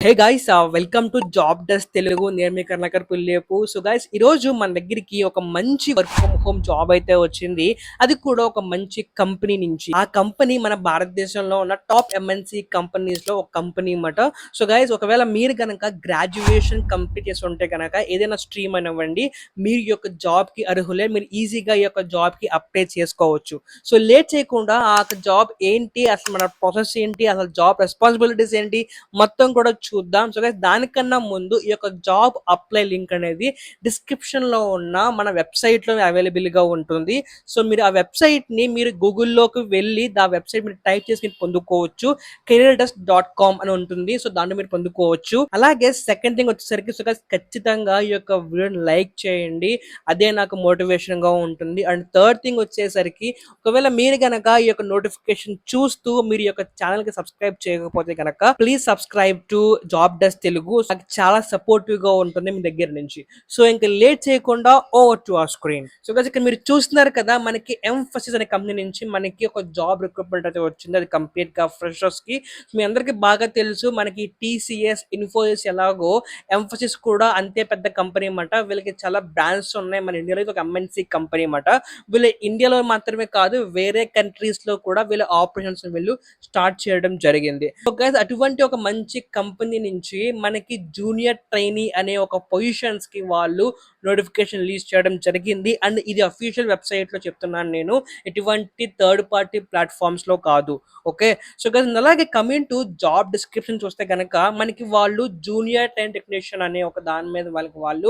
Hey guys, welcome to job desk Telugu. నేను మీ Karunakar పుల్లేపు. So guys, ఈ రోజు మన దగ్గరికి ఒక మంచి వర్క్ ఫ్రమ్ హోమ్ జాబ్ అయితే వచ్చింది. అది కూడా ఒక మంచి కంపెనీ నుంచి. ఆ కంపెనీ మన భారతదేశంలో ఉన్న టాప్ ఎంఎన్సి కంపెనీస్ లో ఒక కంపెనీ అన్నమాట. సో గైస్, ఒకవేళ మీరు గనక గ్రాడ్యుయేషన్ కంప్లీట్ చేసి ఉంటే గనక ఏదైనా స్ట్రీమ్ అనివ్వండి, మీరు ఈ యొక్క జాబ్ కి అర్హులే. మీరు ఈజీగా ఈ యొక్క జాబ్ కి అప్లై చేసుకోవచ్చు. సో లేట్ చేయకుండా ఆ జాబ్ ఏంటి, అసలు మన ప్రాసెస్ ఏంటి, అసలు జాబ్ రెస్పాన్సిబిలిటీస్ ఏంటి, మొత్తం కూడా చూద్దాం. సో గైస్, దానికన్నా ముందు ఈ యొక్క జాబ్ అప్లై లింక్ అనేది డిస్క్రిప్షన్ లో ఉన్న మన వెబ్సైట్ లో అవైలబుల్ గా ఉంటుంది. సో మీరు ఆ వెబ్సైట్ ని మీరు గూగుల్లోకి వెళ్ళి ఆ వెబ్సైట్ మీరు టైప్ చేసి మీరు పొందుకోవచ్చు. careerdesk.com అని ఉంటుంది. సో దాన్ని మీరు పొందుకోవచ్చు. అలాగే సెకండ్ థింగ్ వచ్చేసరికి, సో గైస్, ఖచ్చితంగా ఈ యొక్క వీడియోని లైక్ చేయండి. అదే నాకు మోటివేషన్ గా ఉంటుంది. అండ్ థర్డ్ థింగ్ వచ్చేసరికి, ఒకవేళ మీరు గనక ఈ యొక్క నోటిఫికేషన్ చూస్తూ మీరు ఈ యొక్క ఛానల్ కి సబ్స్క్రైబ్ చేయకపోతే గనక please subscribe to job desk Telugu. నాకు చాలా సపోర్టివ్ గా ఉంటుంది మీ దగ్గర నుంచి. సో ఇంకా లేట్ చేయకుండా over to our screen. So guys, ఇక్కడ మీరు చూస్తున్నారు కదా, మనకి ఎంఫసిస్ అనే కంపెనీ నుంచి మనకి ఒక జాబ్ రిక్రూట్మెంట్ అయితే వచ్చింది. అది కంప్లీట్ గా ఫ్రెషర్స్ కి. మీ అందరికి బాగా తెలుసు, మనకి టీసీఎస్, ఇన్ఫోసిస్ ఎలాగో ఎంఫసిస్ కూడా అంతే పెద్ద కంపెనీ అన్నమాట. వీళ్ళకి చాలా బ్రాండ్స్ ఉన్నాయి. మన ఇండియాలో ఇది ఒక ఎంఎన్సి కంపెనీ అన్నమాట. వీళ్ళు ఇండియాలో మాత్రమే కాదు, వేరే కంట్రీస్ లో కూడా వీళ్ళ ఆపరేషన్స్ వీళ్ళు స్టార్ట్ చేయడం జరిగింది. సో గైస్, అటువంటి ఒక మంచి కంపెనీ నుంచి మనకి జూనియర్ ట్రైనీ అనే ఒక పొజిషన్స్ కి వాళ్ళు నోటిఫికేషన్ రిలీజ్ చేయడం జరిగింది. అండ్ ఇది అఫీషియల్ వెబ్సైట్ లో చెప్తున్నాను నేను, ఎటువంటి థర్డ్ పార్టీ ప్లాట్ఫామ్స్ లో కాదు. ఓకే. సో గైస్, అలాగే కమింగ్ టు జాబ్ డిస్క్రిప్షన్ చూస్తే కనుక మనకి వాళ్ళు జూనియర్ ట్రైన్ టెక్నీషియన్ అనే ఒక దాని మీద వాళ్ళు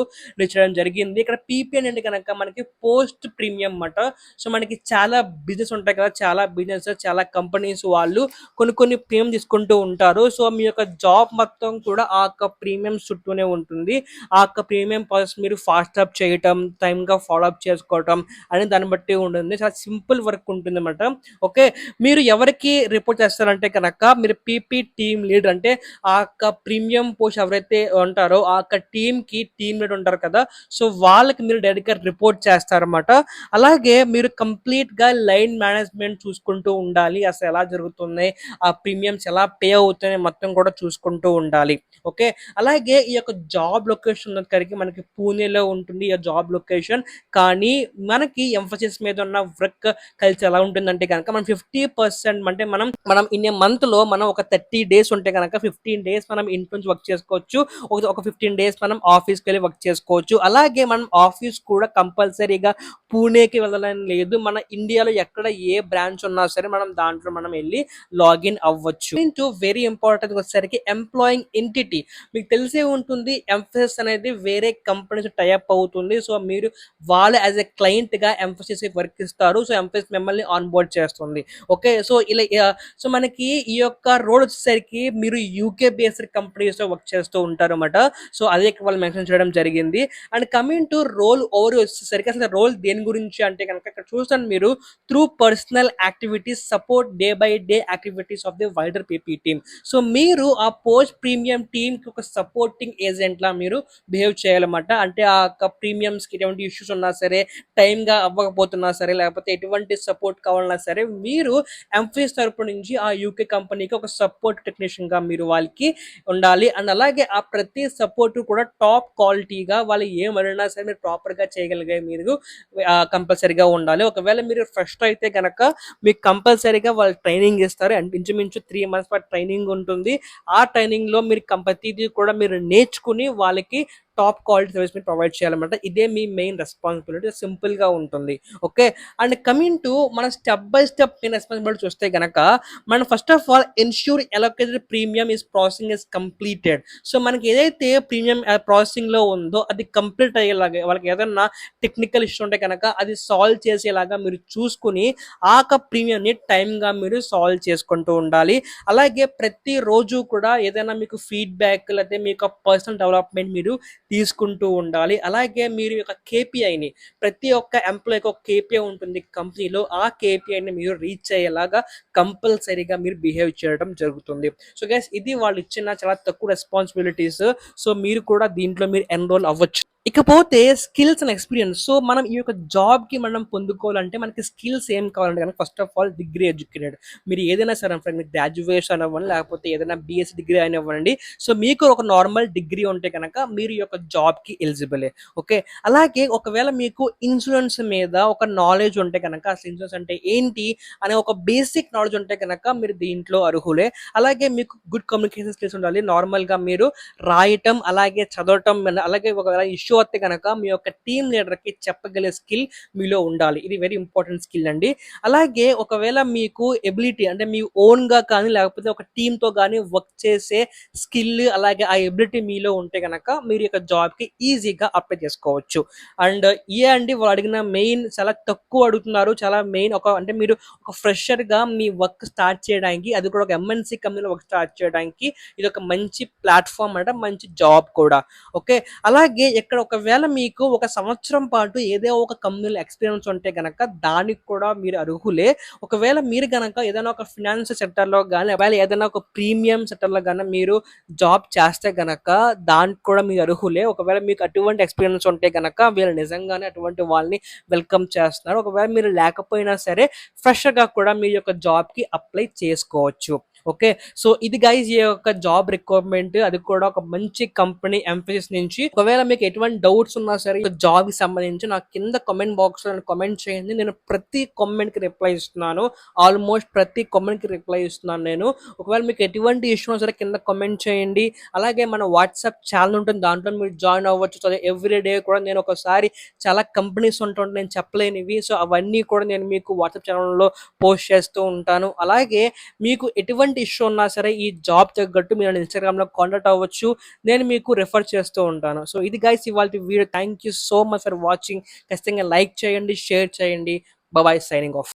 చేయడం జరిగింది. ఇక్కడ పీపీఎన్ అంటే కనుక మనకి పోస్ట్ ప్రీమియం అన్నమాట. సో మనకి చాలా బిజినెస్ ఉంటాయి కదా, చాలా బిజినెస్, చాలా కంపెనీస్ వాళ్ళు కొన్ని ప్రీమియం తీసుకుంటూ ఉంటారు. సో మీ యొక్క జాబ్ మొత్తం కూడా ఆ యొక్క ప్రీమియం చుట్టూనే ఉంటుంది. ఆ యొక్క ప్రీమియం ప్రాసెస్ మీరు ఫాస్ట్ అప్ చేయటం, టైమ్ గా ఫాలో అప్ చేసుకోవటం అని దాన్ని బట్టి ఉంటుంది. చాలా సింపుల్ వర్క్ ఉంటుంది అన్నమాట. ఓకే. మీరు ఎవరికి రిపోర్ట్ చేస్తారంటే కనుక మీరు పీపీ టీమ్ లీడ్, అంటే ఆ యొక్క ప్రీమియం పోస్ట్ ఎవరైతే ఉంటారో ఆ యొక్క టీమ్ కి టీమ్ లీడ్ ఉంటారు కదా, సో వాళ్ళకి మీరు డైరెక్ట్ గా రిపోర్ట్ చేస్తారన్నమాట. అలాగే మీరు కంప్లీట్ గా లైన్ మేనేజ్మెంట్ చూసుకుంటూ ఉండాలి. అసలు ఎలా జరుగుతుంది, ఆ ప్రీమియమ్స్ ఎలా పే అవుతున్నాయి మొత్తం కూడా చూసుకుంటూ ఉండాలి. ఓకే. అలాగే ఈ యొక్క జాబ్ లొకేషన్ వచ్చేసరికి మనకి పూణేలో ఉంటుంది ఈ జాబ్ లొకేషన్. కానీ మనకి ఎంఫసిస్ మీద ఉన్న వర్క్ కల్చర్ ఎలా ఉంటుందంటే కనుక మనం 50%, అంటే మనం మనం ఇన్ ఏ మంత్ లో మనం ఒక 30 డేస్ ఉంటే కనుక 15 డేస్ మనం ఇంటి నుంచి వర్క్ చేసుకోవచ్చు. ఒక 15 డేస్ మనం ఆఫీస్కి వెళ్ళి వర్క్ చేసుకోవచ్చు. అలాగే మనం ఆఫీస్ కూడా కంపల్సరీగా పూణేకి వెళ్ళాలని లేదు. మన ఇండియాలో ఎక్కడ ఏ బ్రాంచ్ ఉన్నా సరే మనం దాంట్లో మనం వెళ్ళి లాగిన్ అవ్వచ్చు. వెరీ ఇంపార్టెంట్ వచ్చేసరికి ఎంప్లాయింగ్ ఎంటిటీ. మీకు తెలిసే ఉంటుంది, ఎంఫసిస్ అనేది వేరే కంపెనీస్ టైఅప్ అవుతుంది. సో మీరు వాళ్ళు యాజ్ ఎ క్లయింట్ గా ఎంఫసిస్ వర్క్ ఇస్తారు. సో ఎంఫసిస్ మిమ్మల్ని ఆన్ బోర్డ్ చేస్తుంది. ఓకే. సో ఇలా సో మనకి ఈ యొక్క రోల్ వచ్చేసరికి మీరు యూకే బేస్డ్ కంపెనీస్ లో వర్క్ చేస్తూ ఉంటారు అన్నమాట. సో అదే వాళ్ళు మెన్షన్ చేయడం జరిగింది. And coming to role over వచ్చేసరికి, అసలు రోల్ దేని గురించి అంటే కనుక ఇక్కడ చూస్తాను మీరు, through personal activities support day by day activities of the wider PP team. So మీరు ఆ పోస్ట్ ప్రీమియం టీమ్ కి ఒక సపోర్టింగ్ ఏజెంట్ లా మీరు బిహేవ్ చేయాలన్నమాట. అంటే ఆ ప్రీమియమ్స్ కి ఎటువంటి ఇష్యూస్ ఉన్నా సరే, టైం గా అవ్వకపోతున్నా సరే, లేకపోతే ఎటువంటి సపోర్ట్ కావాలన్నా సరే, మీరు ఎంఫీస్ తరపు నుంచి ఆ యూకే కంపెనీకి ఒక సపోర్ట్ టెక్నీషియన్ గా మీరు వాళ్ళకి ఉండాలి. అండ్ అలాగే ఆ ప్రతి సపోర్ట్ కూడా టాప్ క్వాలిటీగా వాళ్ళు ఏం అడిగినా సరే మీరు ప్రాపర్ గా చేయగలిగే మీరు కంపల్సరీగా ఉండాలి. ఒకవేళ మీరు ఫస్ట్ అయితే కనుక మీకు కంపల్సరీగా వాళ్ళు ట్రైనింగ్ ఇస్తారు. అండ్ ఇంచుమించు 3 months పాటు ట్రైనింగ్ ఉంటుంది. ఆ ట్రైనింగ్ లో మీరు ప్రతిదీ కూడా మీరు నేర్చుకుని వాళ్ళకి టాప్ క్వాలిటీ సర్వీస్ మీరు ప్రొవైడ్ చేయాలన్నమాట. ఇదే మీ మెయిన్ రెస్పాన్సిబిలిటీ. సింపుల్ గా ఉంటుంది. ఓకే. అండ్ కమింగ్ టు మన step by step main responsibility చూస్తే గనక, మనం first of all ensure allocated premium is processing is completed. So మనకి ఏదైతే ప్రీమియం ప్రాసెసింగ్ లో ఉందో అది కంప్లీట్ అయ్యేలాగా, వాళ్ళకి ఏదైనా టెక్నికల్ ఇష్యూ ఉంటే కనుక అది సాల్వ్ చేసేలాగా మీరు చూసుకుని ఆ ప్రీమియం ని టైం గా మీరు సాల్వ్ చేసుకుంటూ ఉండాలి. అలాగే ప్రతి రోజు కూడా ఏదైనా మీకు ఫీడ్బ్యాక్ లేకపోతే మీకు పర్సనల్ డెవలప్మెంట్ మీరు తీసుకుంటూ ఉండాలి. అలాగే మీరు యొక్క కేపీఐని, ప్రతి ఒక్క ఎంప్లాయ్కి ఒక కేపీఐ ఉంటుంది కంపెనీలో, ఆ కేపీఐని మీరు రీచ్ అయ్యేలాగా కంపల్సరీగా మీరు బిహేవ్ చేయడం జరుగుతుంది. సో గైస్, ఇది వాళ్ళు ఇచ్చిన చాలా తక్కువ రెస్పాన్సిబిలిటీస్. సో మీరు కూడా దీంట్లో మీరు ఎన్రోల్ అవ్వచ్చు. ఇకపోతే స్కిల్స్ అండ్ ఎక్స్‌పీరియన్స్. సో, మనం ఈ యొక్క జాబ్‌కి మనం పొందుకోవాలంటే మనకి స్కిల్స్ ఏం కావాలంటే గనక first of all degree educated. మీరు ఏదైనా సరే ఫ్రెండ్ మీరు గ్రాడ్యుయేషన్ అవ్వండి, లేకపోతే ఏదైనా బీఎస్సీ డిగ్రీ అయినా ఇవ్వండి. సో, మీకు ఒక నార్మల్ డిగ్రీ ఉంటే గనక మీరు ఈ యొక్క జాబ్‌కి ఎలిజిబులే. ఓకే. అలాగే ఒకవేళ మీకు ఇన్సూరెన్స్ మీద ఒక నాలెడ్జ్ ఉంటే గనక అసలు ఇన్సూరెన్స్ అంటే ఏంటి అనే ఒక బేసిక్ నాలెడ్జ్ ఉంటే గనక మీరు దీంట్లో అర్హులే. అలాగే మీకు గుడ్ కమ్యూనికేషన్ స్కిల్స్ ఉండాలి. నార్మల్‌గా మీరు రాయటం, అలాగే చదవటం, అలాగే ఒకవేళ ఇష్యూ వస్తే గనక మీ యొక్క టీమ్ లీడర్‌కి చెప్పగలిగే స్కిల్ మీలో ఉండాలి. ఇది వెరీ ఇంపార్టెంట్ స్కిల్ అండి. అలాగే ఒకవేళ మీకు ఎబిలిటీ అంటే మీ ఓన్‌గా కానీ, లేకపోతే ఒక టీమ్‌తో గానీ వర్క్ చేసే స్కిల్, అలాగే ఆ ఎబిలిటీ మీలో ఉంటే గనక మీరు ఈ యొక్క జాబ్‌కి ఈజీగా అప్లై చేసుకోవచ్చు. అండ్ ఇయే అండి వాళ్ళు అడిగిన మెయిన్, చాలా తక్కువ అడుగుతున్నారు. చాలా మెయిన్ అంటే మీరు ఒక ఫ్రెషర్‌గా మీ వర్క్ స్టార్ట్ చేయడానికి, అది కూడా ఒక ఎంఎన్‌సి కంపెనీలో వర్క్ స్టార్ట్ చేయడానికి ఇదొక మంచి ప్లాట్‌ఫార్మ్ అనమాట. మంచి జాబ్ కూడా. ఓకే. అలాగే ఇక్కడ ఒకవేళ మీకు ఒక సంవత్సరం పాటు ఏదో ఒక కంపెనీలో ఎక్స్‌పీరియన్స్ ఉంటే గనక దానికి కూడా మీరు అర్హులే. ఒకవేళ మీరు గనక ఏదైనా ఒక ఫినాన్స్ సెక్టార్‌లో గాని, ఒకవేళ ఏదైనా ఒక ప్రీమియం సెక్టార్‌లో గాని మీరు జాబ్ చేస్తే గనక దానికి కూడా మీరు అర్హులే. ఒకవేళ మీకు అటువంటి ఎక్స్‌పీరియన్స్ ఉంటే గనక వీళ్ళు నిజంగానే అటువంటి వాళ్ళని వెల్కమ్ చేస్తున్నారు. ఒకవేళ మీరు లేకపోయినా సరే ఫ్రెషర్‌గా కూడా మీ యొక్క జాబ్‌కి అప్లై చేసుకోవచ్చు. ఓకే. సో, ఇది గైస్ ఈ యొక్క జాబ్ రిక్వైర్మెంట్. అది కూడా ఒక మంచి కంపెనీ ఎంఫసిస్ నుంచి. ఒకవేళ మీకు ఎటువంటి డౌట్స్ ఉన్నా సరే ఈ జాబ్‌కి సంబంధించి నాకు కింద కామెంట్ బాక్స్‌లో కామెంట్ చేయండి. నేను ప్రతి కామెంట్‌కి రిప్లై ఇస్తున్నాను. ఆల్మోస్ట్ ప్రతి కామెంట్‌కి రిప్లై ఇస్తున్నాను నేను. ఒకవేళ మీకు ఎటువంటి ఇష్యూ ఉన్నా సరే కింద కామెంట్ చేయండి. అలాగే మన వాట్సాప్ ఛానెల్ ఉంటుంది. దాంట్లో మీరు జాయిన్ అవ్వచ్చు. సో, ఎవ్రీ డే కూడా నేను ఒకసారి చాలా కంపెనీస్ ఉంటుంటాయి నేను చెప్పలేనివి. సో, అవన్నీ కూడా నేను మీకు వాట్సాప్ ఛానెల్‌లో పోస్ట్ చేస్తూ ఉంటాను. అలాగే మీకు ఎటువంటి ఇష్యూ ఉన్నా సరే ఈ జాబ్ తగ్గట్టు మీరు నన్ను ఇన్‌స్టాగ్రామ్‌లో కాంటాక్ట్ అవ్వచ్చు. నేను మీకు రిఫర్ చేస్తూ ఉంటాను. సో, ఇది గైస్ ఇవాల్టి video. Thank you so much for watching. ఖచ్చితంగా లైక్ చేయండి, షేర్ చేయండి. Bye signing of.